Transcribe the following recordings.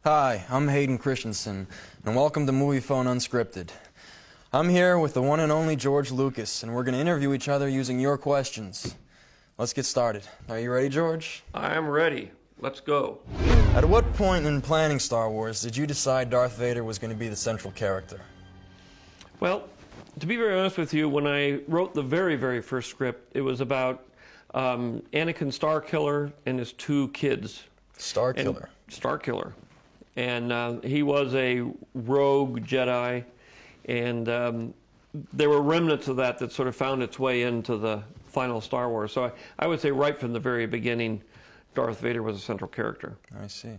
Hi, I'm Hayden Christensen, and welcome to Movie Phone Unscripted. I'm here with the one and only George Lucas, and we're going to interview each other using your questions. Let's get started. Are you ready, George? I am ready. Let's go. At what point in planning Star Wars did you decide Darth Vader was going to be the central character? Well, to be very honest with you, when I wrote the very first script, it was about Anakin Starkiller and his two kids. Starkiller? Starkiller. And he was a rogue Jedi, and there were remnants of that sort of found its way into the final Star Wars. So I would say right from the very beginning, Darth Vader was a central character. I see.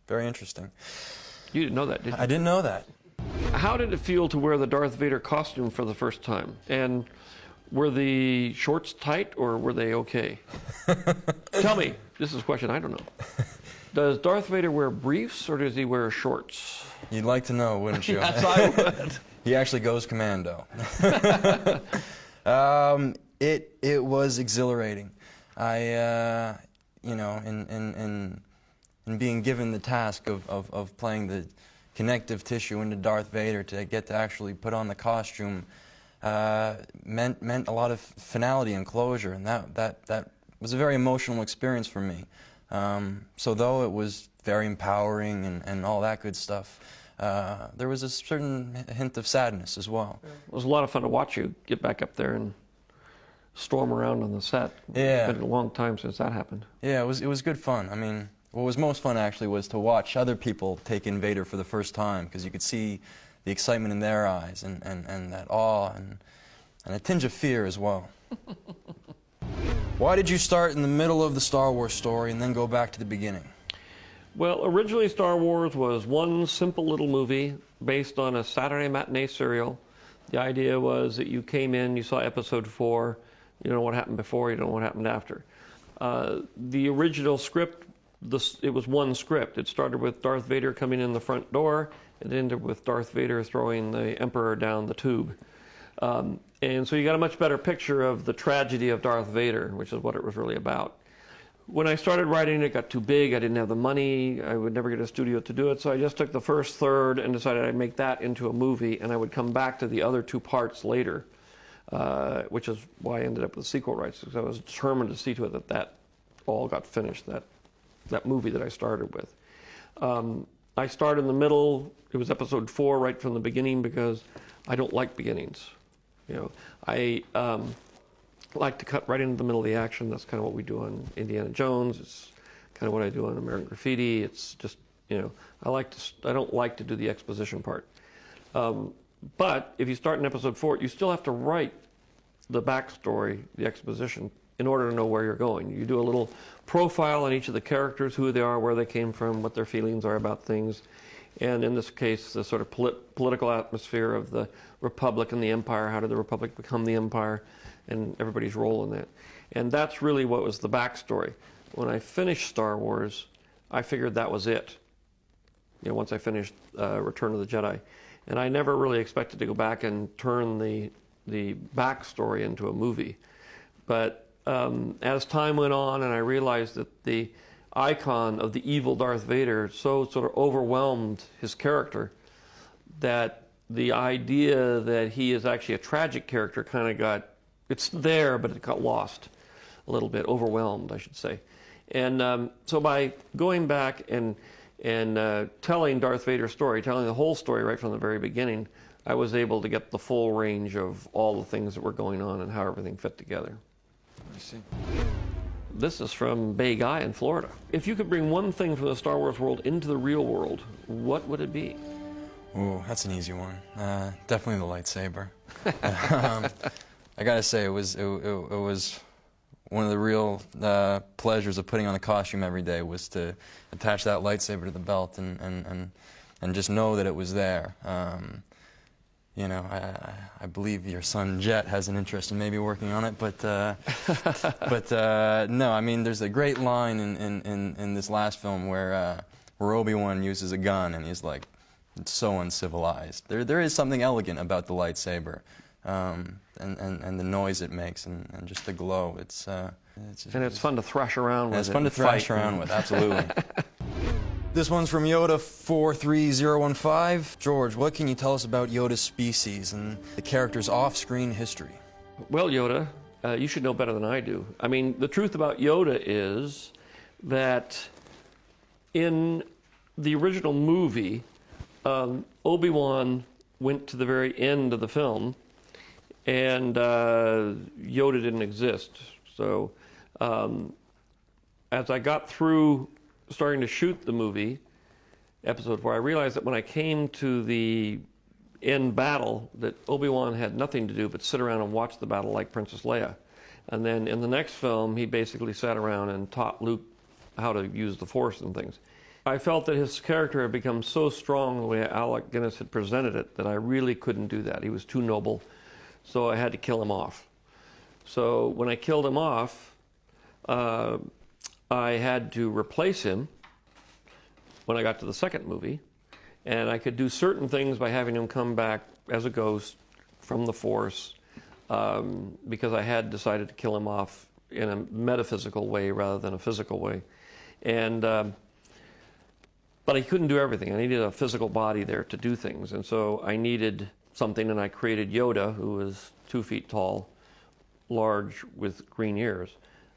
Very interesting. You didn't know that, did you? I didn't know that. How did it feel to wear the Darth Vader costume for the first time? And were the shorts tight, or were they okay? Tell me. This is a question I don't know. Does Darth Vader wear briefs, or does he wear shorts? You'd like to know, wouldn't you? Yes, I would. He actually goes commando. It was exhilarating. You know, in being given the task of playing the connective tissue into Darth Vader, to get to actually put on the costume meant a lot of finality and closure, and that was a very emotional experience for me. So though it was very empowering and all that good stuff, there was a certain hint of sadness as well. It was a lot of fun to watch you get back up there and storm around on the set. Yeah. It's been a long time since that happened. Yeah, it was good fun. I mean, what was most fun actually was to watch other people take in Vader for the first time, because you could see the excitement in their eyes and that awe and a tinge of fear as well. Why did you start in the middle of the Star Wars story and then go back to the beginning? Well, originally Star Wars was one simple little movie based on a Saturday matinee serial. The idea was that you came in, you saw episode 4, you don't know what happened before, you don't know what happened after. The original script, it was one script. It started with Darth Vader coming in the front door. It ended with Darth Vader throwing the Emperor down the tube. And so you got a much better picture of the tragedy of Darth Vader, which is what it was really about. When I started writing, it got too big. I didn't have the money. I would never get a studio to do it. So I just took the first third and decided I'd make that into a movie, and I would come back to the other two parts later, which is why I ended up with sequel rights, because I was determined to see to it that all got finished, that movie that I started with. I started in the middle. It was episode 4 right from the beginning, because I don't like beginnings. You know, I like to cut right into the middle of the action. That's kind of what we do on Indiana Jones. It's kind of what I do on American Graffiti. It's just, you know, I don't like to do the exposition part. But if you start in episode 4, you still have to write the backstory, the exposition, in order to know where you're going. You do a little profile on each of the characters, who they are, where they came from, what their feelings are about things. And in this case, the sort of political atmosphere of the Republic and the Empire. How did the Republic become the Empire? And everybody's role in that. And that's really what was the backstory. When I finished Star Wars, I figured that was it. You know, once I finished Return of the Jedi. And I never really expected to go back and turn the backstory into a movie. But as time went on, and I realized that the icon of the evil Darth Vader so sort of overwhelmed his character, that the idea that he is actually a tragic character kind of it's there, but it got lost a little bit, overwhelmed, I should say. And so by going back and telling Darth Vader's story, telling the whole story right from the very beginning, I was able to get the full range of all the things that were going on and how everything fit together. I see. This is from Bay Guy in Florida. If you could bring one thing from the Star Wars world into the real world, what would it be? Ooh, that's an easy one. Definitely the lightsaber. I gotta say, it was one of the real pleasures of putting on the costume every day, was to attach that lightsaber to the belt and just know that it was there. You know, I believe your son Jet has an interest in maybe working on it, but no, I mean, there's a great line in this last film where Obi-Wan uses a gun and he's like, it's so uncivilized. There is something elegant about the lightsaber, and the noise it makes, and just the glow. It's fun to thrash around with. It's fun to thrash around with, absolutely. This one's from Yoda43015. George, what can you tell us about Yoda's species and the character's off-screen history? Well, Yoda, you should know better than I do. I mean, the truth about Yoda is that in the original movie, Obi-Wan went to the very end of the film, and Yoda didn't exist. So as I got through starting to shoot the movie, episode 4, I realized that when I came to the end battle, that Obi-Wan had nothing to do but sit around and watch the battle like Princess Leia. And then in the next film, he basically sat around and taught Luke how to use the Force and things. I felt that his character had become so strong the way Alec Guinness had presented it that I really couldn't do that. He was too noble, so I had to kill him off. So when I killed him off, I had to replace him when I got to the second movie, and I could do certain things by having him come back as a ghost from the Force, because I had decided to kill him off in a metaphysical way rather than a physical way. And but I couldn't do everything. I needed a physical body there to do things, and so I needed something, and I created Yoda, who was 2 feet tall, large, with green ears.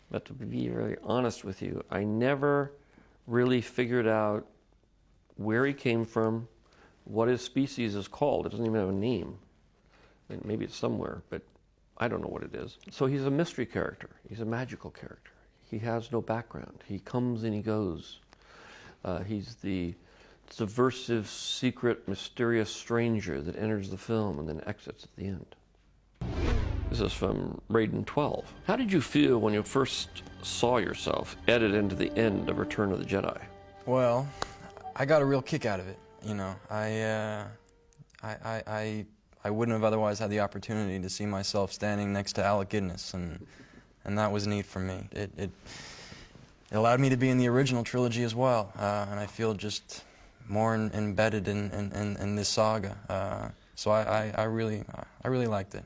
But to be very honest with you, I never really figured out where he came from, what his species is called. It doesn't even have a name. I mean, maybe it's somewhere, but I don't know what it is. So he's a mystery character. He's a magical character. He has no background. He comes and he goes. He's the subversive, secret, mysterious stranger that enters the film and then exits at the end. This is from Hayden 12. How did you feel when you first saw yourself edited into the end of Return of the Jedi? Well, I got a real kick out of it. You know, I wouldn't have otherwise had the opportunity to see myself standing next to Alec Guinness, and that was neat for me. It allowed me to be in the original trilogy as well, and I feel just more embedded in this saga. So I really liked it.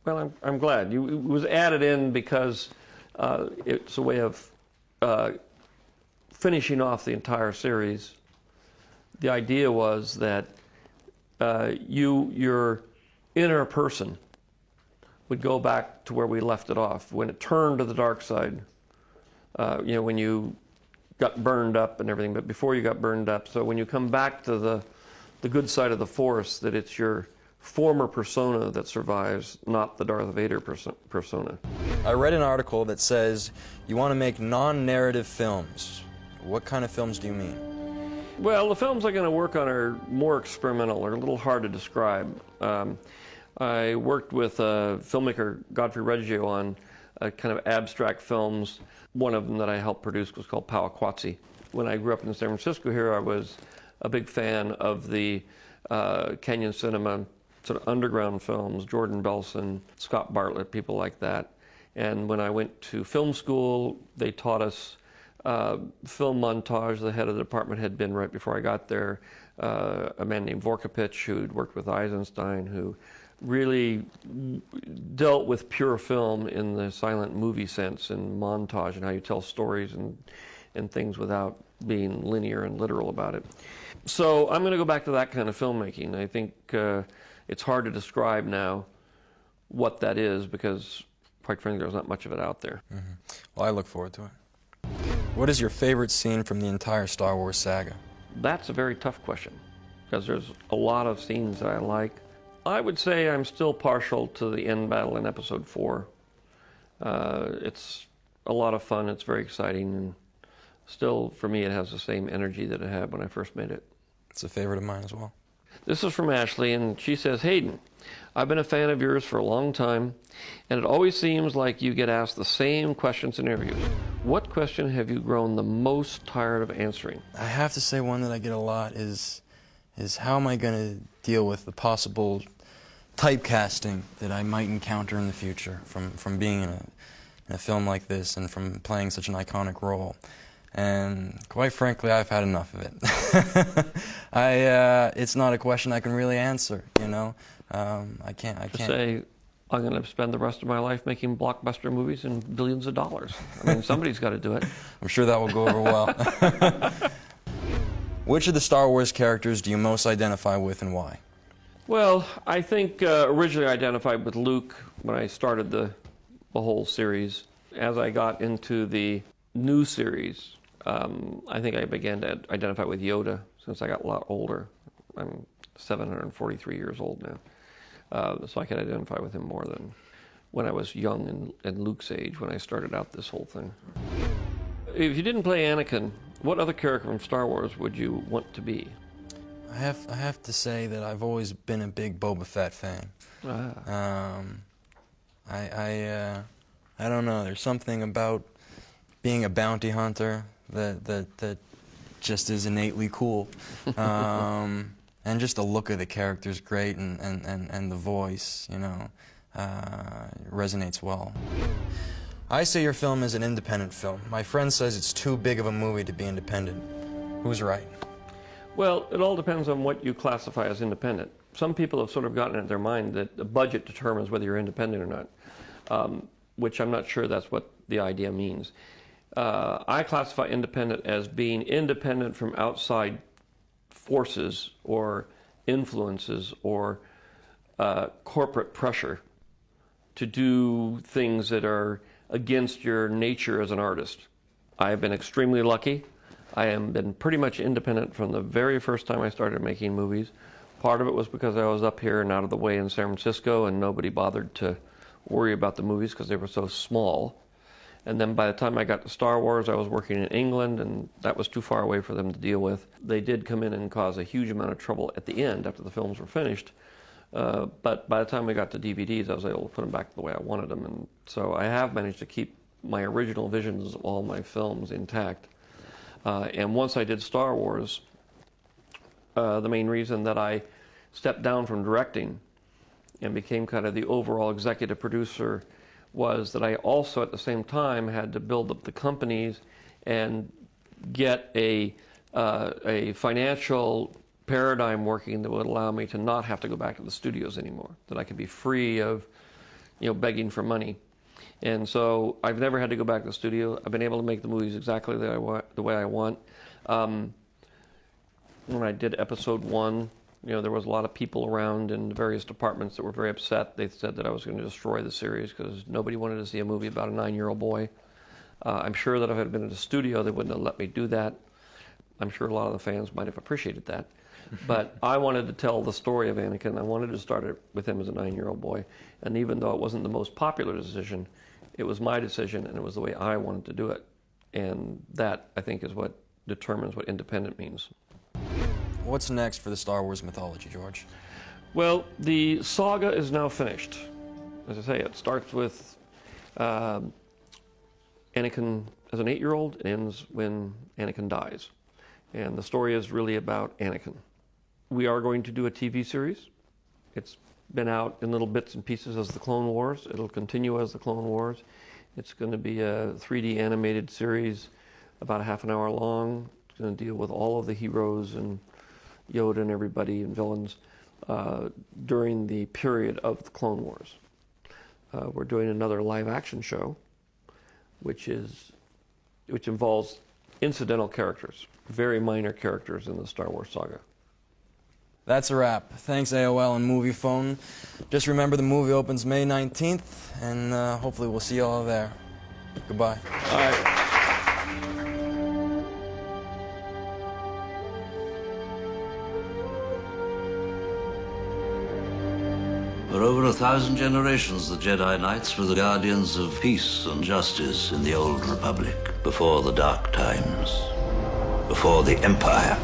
Well, I'm glad. It was added in because it's a way of finishing off the entire series. The idea was that your inner person would go back to where we left it off. When it turned to the dark side, you know, when you got burned up and everything, but before you got burned up. So when you come back to the good side of the Force, that it's your former persona that survives, not the Darth Vader persona. I read an article that says you want to make non-narrative films. What kind of films do you mean? Well, the films I'm going to work on are more experimental. They're a little hard to describe. I worked with filmmaker Godfrey Reggio on kind of abstract films. One of them that I helped produce was called Powahquatsi. When I grew up in San Francisco here, I was a big fan of the Canyon cinema sort of underground films, Jordan Belson, Scott Bartlett, people like that. And when I went to film school, they taught us film montage. The head of the department had been right before I got there, a man named Vorkapich, who'd worked with Eisenstein, who really dealt with pure film in the silent movie sense and montage and how you tell stories and things without being linear and literal about it. So I'm going to go back to that kind of filmmaking. I think it's hard to describe now what that is because, quite frankly, there's not much of it out there. Mm-hmm. Well, I look forward to it. What is your favorite scene from the entire Star Wars saga? That's a very tough question because there's a lot of scenes that I like. I would say I'm still partial to the end battle in Episode 4. It's a lot of fun, it's very exciting, and still, for me, it has the same energy that it had when I first made it. It's a favorite of mine as well. This is from Ashley, and she says, Hayden, I've been a fan of yours for a long time, and it always seems like you get asked the same questions in interviews. What question have you grown the most tired of answering? I have to say one that I get a lot is how am I going to deal with the possible typecasting that I might encounter in the future from being in a film like this and from playing such an iconic role. And quite frankly, I've had enough of it. It's not a question I can really answer, you know. I can't. Say, I'm going to spend the rest of my life making blockbuster movies and billions of dollars. I mean, somebody's got to do it. I'm sure that will go over well. Which of the Star Wars characters do you most identify with and why? Well, I think originally I identified with Luke when I started the whole series. As I got into the new series, I think I began to identify with Yoda since I got a lot older. I'm 743 years old now, so I can identify with him more than when I was young and Luke's age when I started out this whole thing. If you didn't play Anakin, what other character from Star Wars would you want to be? I have to say that I've always been a big Boba Fett fan. I don't know. There's something about being a bounty hunter that just is innately cool, and just the look of the character is great, and the voice, you know, resonates well. I say your film is an independent film. My friend says it's too big of a movie to be independent. Who's right? Well, it all depends on what you classify as independent. Some people have sort of gotten it in their mind that the budget determines whether you're independent or not, which I'm not sure that's what the idea means. I classify independent as being independent from outside forces or influences or corporate pressure to do things that are against your nature as an artist. I have been extremely lucky. I have been pretty much independent from the very first time I started making movies. Part of it was because I was up here and out of the way in San Francisco and nobody bothered to worry about the movies because they were so small. And then by the time I got to Star Wars, I was working in England and that was too far away for them to deal with. They did come in and cause a huge amount of trouble at the end after the films were finished. But by the time we got to DVDs, I was able to put them back the way I wanted them. And so I have managed to keep my original visions of all my films intact. And once I did Star Wars, the main reason that I stepped down from directing and became kind of the overall executive producer was that I also at the same time had to build up the companies and get a financial paradigm working that would allow me to not have to go back to the studios anymore, that I could be free of, you know, begging for money. And so I've never had to go back to the studio. I've been able to make the movies exactly the way I want. When I did episode 1, you know, there was a lot of people around in the various departments that were very upset. They said that I was going to destroy the series because nobody wanted to see a movie about a 9-year-old boy. I'm sure that if I had been at a studio, they wouldn't have let me do that. I'm sure a lot of the fans might have appreciated that. But I wanted to tell the story of Anakin. I wanted to start it with him as a 9-year-old boy. And even though it wasn't the most popular decision, it was my decision and it was the way I wanted to do it. And that, I think, is what determines what independent means. What's next for the Star Wars mythology, George? Well, the saga is now finished. As I say, it starts with Anakin as an 8-year-old and ends when Anakin dies. And the story is really about Anakin. We are going to do a TV series. It's been out in little bits and pieces as the Clone Wars. It'll continue as the Clone Wars. It's going to be a 3D animated series about a half an hour long. It's going to deal with all of the heroes and Yoda and everybody and villains during the period of the Clone Wars. We're doing another live action show, which involves incidental characters, very minor characters in the Star Wars saga. That's a wrap. Thanks, AOL and Movie Phone. Just remember the movie opens May 19th, and hopefully we'll see you all there. Goodbye. All right. For over 1,000 generations, the Jedi Knights were the guardians of peace and justice in the Old Republic, before the Dark Times, before the Empire.